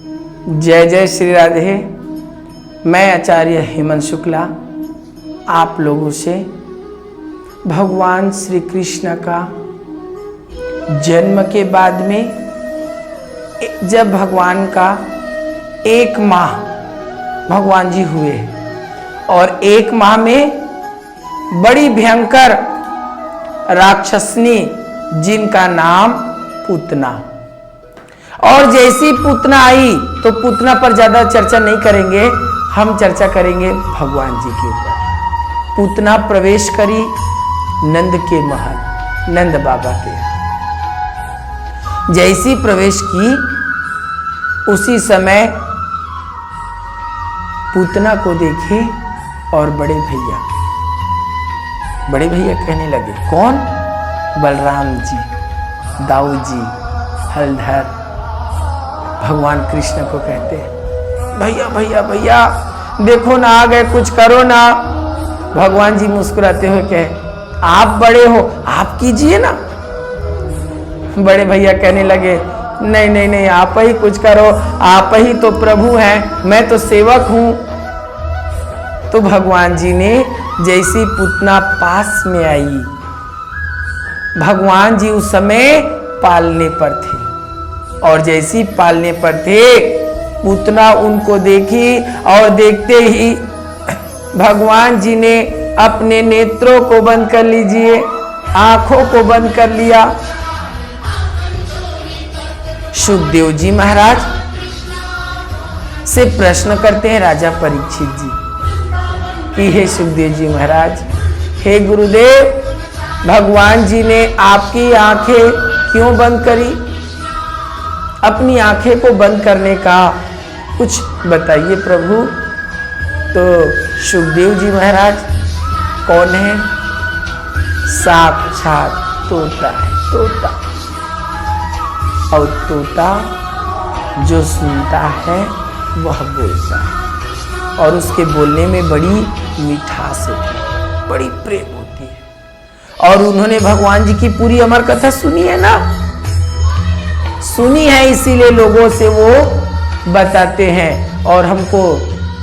जय जय श्री राधे। मैं आचार्य हेमंत शुक्ला आप लोगों से भगवान श्री कृष्ण का जन्म के बाद में जब भगवान का 1 माह भगवान जी हुए और 1 माह में बड़ी भयंकर राक्षसनी जिनका नाम पूतना, और जैसी पूतना आई तो पूतना पर ज्यादा चर्चा नहीं करेंगे, हम चर्चा करेंगे भगवान जी के ऊपर। पूतना प्रवेश करी नंद के महल, नंद बाबा के। जैसी प्रवेश की उसी समय पूतना को देखे और बड़े भैया कहने लगे। कौन? बलराम जी, दाऊ जी, हलधर भगवान कृष्ण को कहते हैं, भैया भैया भैया देखो ना आ गए, कुछ करो ना। भगवान जी मुस्कुराते हुए कहे, आप बड़े हो, आप कीजिए ना। बड़े भैया कहने लगे, नहीं नहीं नहीं, आप ही कुछ करो, आप ही तो प्रभु हैं, मैं तो सेवक हूं। तो भगवान जी ने जैसी पूतना पास में आई, भगवान जी उस समय पालने पर थे, और जैसी पालने पर थे पूतना उनको देखी और देखते ही भगवान जी ने अपने नेत्रों को बंद कर लीजिए, आंखों को बंद कर लिया। सुखदेव जी महाराज से प्रश्न करते हैं राजा परीक्षित जी कि हे सुखदेव जी महाराज, हे गुरुदेव, भगवान जी ने आपकी आंखें क्यों बंद करी? अपनी आंखें को बंद करने का कुछ बताइए प्रभु। तो सुखदेव जी महाराज कौन है? साक्षात तोता है, तोता। और तोता जो सुनता है वह बोलता है, और उसके बोलने में बड़ी मिठास होती है, बड़ी प्रेम होती है। और उन्होंने भगवान जी की पूरी अमर कथा सुनी है ना, सुनी है, इसीलिए लोगों से वो बताते हैं, और हमको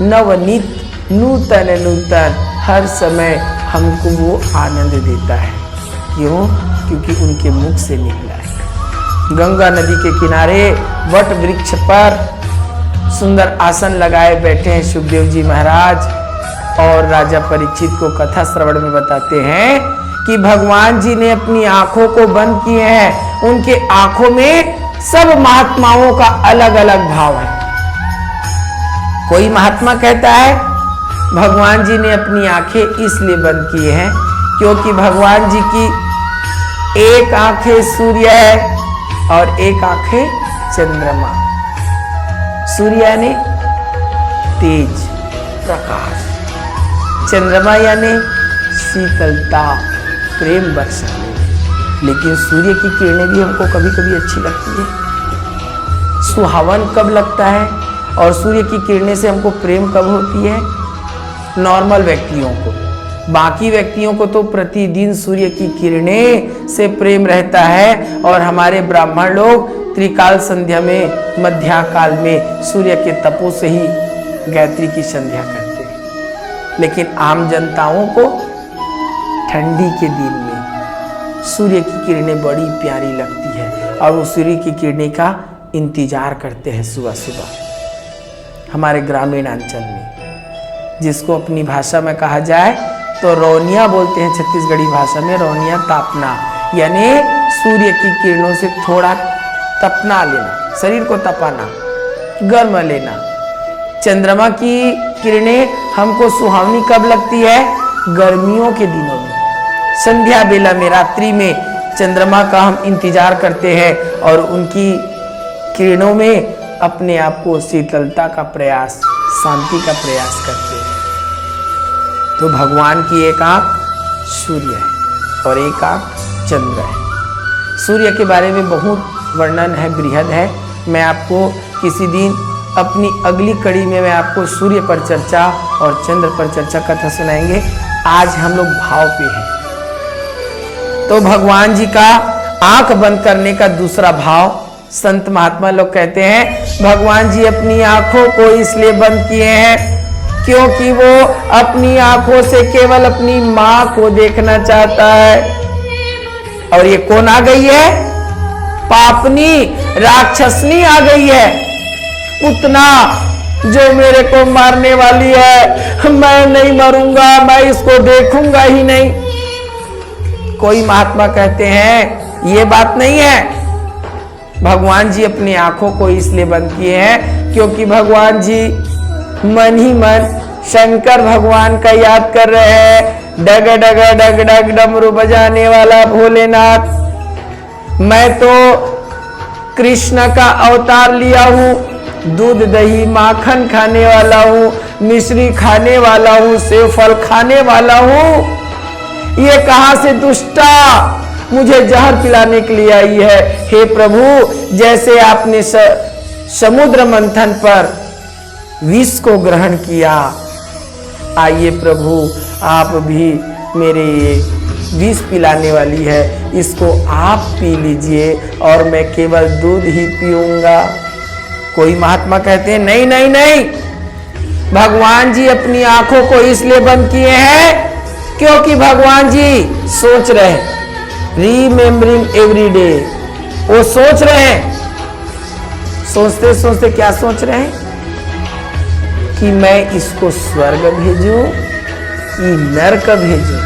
नवनीत नूतन नूतन हर समय हमको वो आनंद देता है। क्यों? क्योंकि उनके मुख से निकला है। गंगा नदी के किनारे वट वृक्ष पर सुंदर आसन लगाए बैठे हैं सुखदेव जी महाराज, और राजा परीक्षित को कथा श्रवण में बताते हैं कि भगवान जी ने अपनी आंखों को बंद किए हैं। उनके आंखों में सब महात्माओं का अलग अलग भाव है। कोई महात्मा कहता है भगवान जी ने अपनी आंखें इसलिए बंद किए हैं क्योंकि भगवान जी की एक आंखें सूर्य है और एक आंखें चंद्रमा। सूर्य यानी तेज प्रकाश, चंद्रमा यानी शीतलता प्रेम बरसाने। लेकिन सूर्य की किरणें भी हमको कभी कभी अच्छी लगती है। सुहावन कब लगता है और सूर्य की किरणें से हमको प्रेम कब होती है? नॉर्मल व्यक्तियों को। बाकी व्यक्तियों को तो प्रतिदिन सूर्य की किरणें से प्रेम रहता है, और हमारे ब्राह्मण लोग त्रिकाल संध्या में, मध्याकाल में सूर्य के तपो से ही गायत्री की संध्या करते हैं। लेकिन आम जनताओं को ठंडी के दिन में सूर्य की किरणें बड़ी प्यारी लगती है, और वो सूर्य की किरणें का इंतजार करते हैं सुबह सुबह। हमारे ग्रामीण अंचल में, जिसको अपनी भाषा में कहा जाए तो रौनिया बोलते हैं, छत्तीसगढ़ी भाषा में रौनिया तापना, यानी सूर्य की किरणों से थोड़ा तपना लेना, शरीर को तपाना, गर्म लेना। चंद्रमा की किरणें हमको सुहावनी कब लगती है? गर्मियों के दिनों में, संध्या बेला में, रात्रि में चंद्रमा का हम इंतजार करते हैं, और उनकी किरणों में अपने आप को शीतलता का प्रयास, शांति का प्रयास करते हैं। तो भगवान की एक आंख सूर्य है और एक आंख चंद्र है। सूर्य के बारे में बहुत वर्णन है, बृहद है। मैं आपको किसी दिन अपनी अगली कड़ी में मैं आपको सूर्य पर चर्चा और चंद्र पर चर्चा कथा सुनाएंगे। आज हम लोग भाव पे हैं। तो भगवान जी का आंख बंद करने का दूसरा भाव संत महात्मा लोग कहते हैं भगवान जी अपनी आंखों को इसलिए बंद किए हैं क्योंकि वो अपनी आंखों से केवल अपनी मां को देखना चाहता है। और ये कौन आ गई है? पापनी राक्षसनी आ गई है, पूतना, जो मेरे को मारने वाली है। मैं नहीं मरूंगा, मैं इसको देखूंगा ही नहीं। कोई महात्मा कहते हैं ये बात नहीं है। भगवान जी अपनी आंखों को इसलिए बंद किए हैं क्योंकि भगवान जी मन ही मन शंकर भगवान का याद कर रहे हैं। डग डग डग डग डमरू बजाने वाला भोलेनाथ, मैं तो कृष्ण का अवतार लिया हूं, दूध दही माखन खाने वाला हूं, मिश्री खाने वाला हूं, सेव फल खाने वाला हूं। ये कहां से दुष्टा मुझे जहर पिलाने के लिए आई है? हे प्रभु, जैसे आपने समुद्र मंथन पर विष को ग्रहण किया, आइए प्रभु आप भी मेरे ये विष पिलाने वाली है, इसको आप पी लीजिए और मैं केवल दूध ही पीऊंगा। कोई महात्मा कहते हैं नहीं नहीं नहीं, भगवान जी अपनी आंखों को इसलिए बंद किए हैं क्योंकि भगवान जी सोच रहे हैं, रिमेम्बरिंग एवरी डे। वो सोच रहे हैं, सोचते सोचते क्या सोच रहे हैं कि मैं इसको स्वर्ग भेजूं कि नरक भेजूं,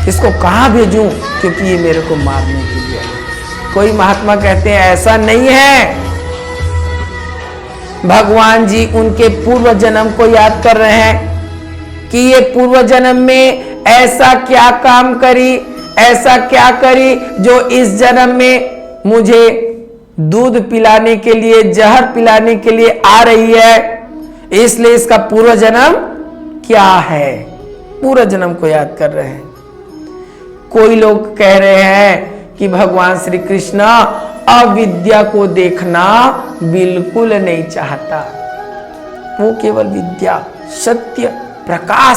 इसको कहां भेजूं क्योंकि ये मेरे को मारने के लिए। कोई महात्मा कहते हैं ऐसा नहीं है, भगवान जी उनके पूर्व जन्म को याद कर रहे हैं कि ये पूर्व जन्म में ऐसा क्या काम करी, ऐसा क्या करी जो इस जन्म में मुझे दूध पिलाने के लिए, जहर पिलाने के लिए आ रही है, इसलिए इसका पूर्व जन्म क्या है, पूर्व जन्म को याद कर रहे हैं। कोई लोग कह रहे हैं कि भगवान श्री कृष्ण अविद्या को देखना बिल्कुल नहीं चाहता, वो केवल विद्या, सत्य, प्रकाश,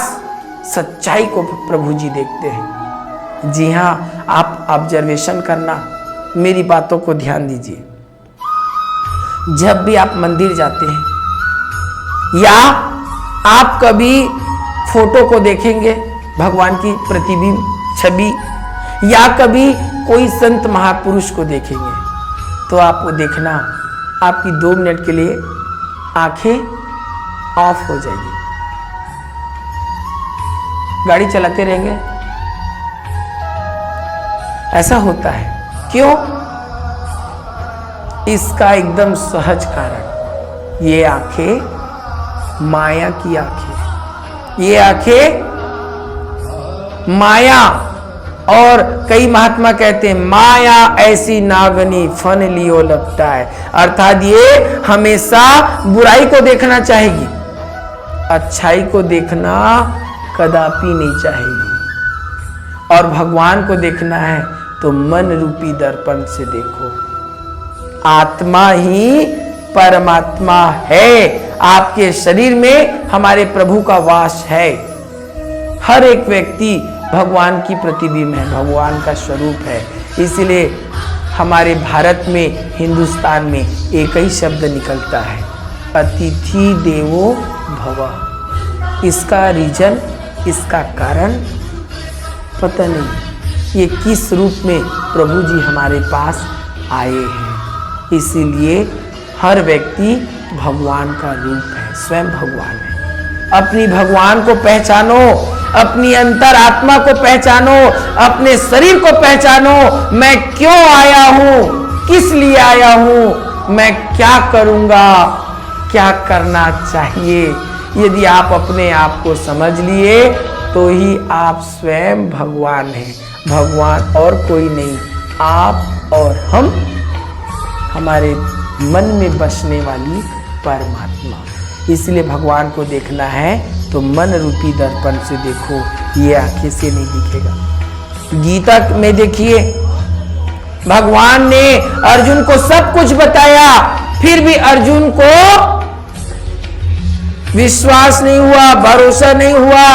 सच्चाई को प्रभु जी देखते हैं। जी हां, आप ऑब्जर्वेशन करना, मेरी बातों को ध्यान दीजिए। जब भी आप मंदिर जाते हैं या आप कभी फोटो को देखेंगे, भगवान की प्रतिबिंब छवि, या कभी कोई संत महापुरुष को देखेंगे, तो आपको देखना आपकी 2 मिनट के लिए आंखें ऑफ हो जाएगी, गाड़ी चलाते रहेंगे। ऐसा होता है क्यों? इसका एकदम सहज कारण, ये आंखें माया की आंखें, ये आंखें माया। और कई महात्मा कहते हैं माया ऐसी नागनी फन लियो लगता है, अर्थात ये हमेशा बुराई को देखना चाहेगी, अच्छाई को देखना कदापि नहीं चाहेगी। और भगवान को देखना है तो मन रूपी दर्पण से देखो, आत्मा ही परमात्मा है, आपके शरीर में हमारे प्रभु का वास है। हर एक व्यक्ति भगवान की प्रतिबिंब है, भगवान का स्वरूप है। इसलिए हमारे भारत में, हिंदुस्तान में एक ही शब्द निकलता है, अतिथि देवो भव। इसका रीजन, इसका कारण पता नहीं, ये किस रूप में प्रभु जी हमारे पास आए हैं। इसीलिए हर व्यक्ति भगवान का रूप है, स्वयं भगवान है। अपनी भगवान को पहचानो, अपनी अंतरात्मा को पहचानो, अपने शरीर को पहचानो। मैं क्यों आया हूं, किस लिए आया हूं, मैं क्या करूंगा, क्या करना चाहिए। यदि आप अपने आप को समझ लिए तो ही आप स्वयं भगवान हैं, भगवान और कोई नहीं, आप और हम, हमारे मन में बसने वाली परमात्मा। इसलिए भगवान को देखना है तो मन रूपी दर्पण से देखो, ये आंखें से नहीं दिखेगा। गीता में देखिए, भगवान ने अर्जुन को सब कुछ बताया, फिर भी अर्जुन को विश्वास नहीं हुआ, भरोसा नहीं हुआ।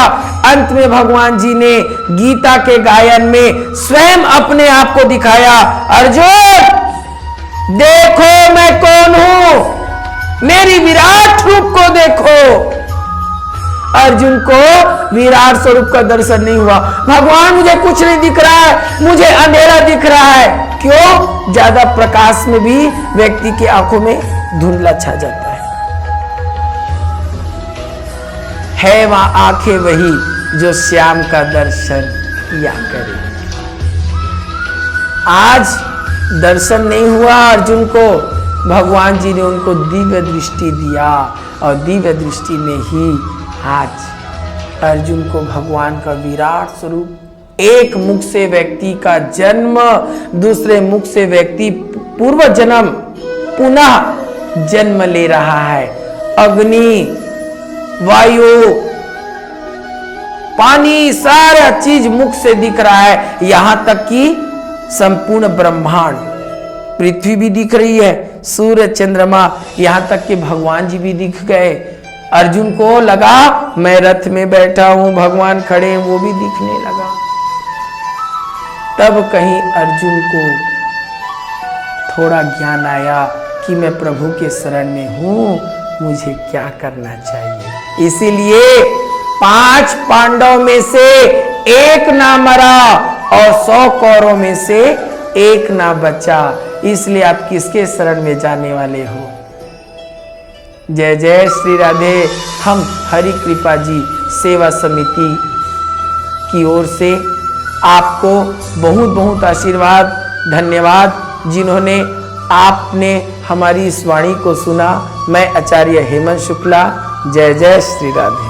अंत में भगवान जी ने गीता के गायन में स्वयं अपने आप को दिखाया, अर्जुन देखो मैं कौन हूं, मेरी विराट रूप को देखो। अर्जुन को विराट स्वरूप का दर्शन नहीं हुआ। भगवान मुझे कुछ नहीं दिख रहा है, मुझे अंधेरा दिख रहा है। क्यों? ज्यादा प्रकाश में भी व्यक्ति की आंखों में धुंधला छा जाता है वहां आंखें वही जो श्याम का दर्शन किया करे। आज दर्शन नहीं हुआ अर्जुन को, भगवान जी ने उनको दिव्य दृष्टि दिया और दिव्य दृष्टि में ही आज अर्जुन को भगवान का विराट स्वरूप, एक मुख से व्यक्ति का जन्म, दूसरे मुख से व्यक्ति पूर्व जन्म पुनः जन्म ले रहा है। अग्नि, वायु, पानी, सारा चीज मुख से दिख रहा है। यहां तक कि संपूर्ण ब्रह्मांड, पृथ्वी भी दिख रही है, सूर्य, चंद्रमा, यहां तक कि भगवान जी भी दिख गए। अर्जुन को लगा मैं रथ में बैठा हूं, भगवान खड़े हैं, वो भी दिखने लगा। तब कहीं अर्जुन को थोड़ा ज्ञान आया कि मैं प्रभु के शरण में हूं, मुझे क्या करना चाहिए। इसीलिए 5 पांडव में से एक ना मरा और 100 कौरवों में से एक ना बचा। इसलिए आप किसके शरण में जाने वाले हो? जय जय श्री राधे। हम हरि कृपा जी सेवा समिति की ओर से आपको बहुत बहुत आशीर्वाद, धन्यवाद। जिन्होंने आपने हमारी इस वाणी को सुना। मैं आचार्य हेमंत शुक्ला। जय जय श्री राधे।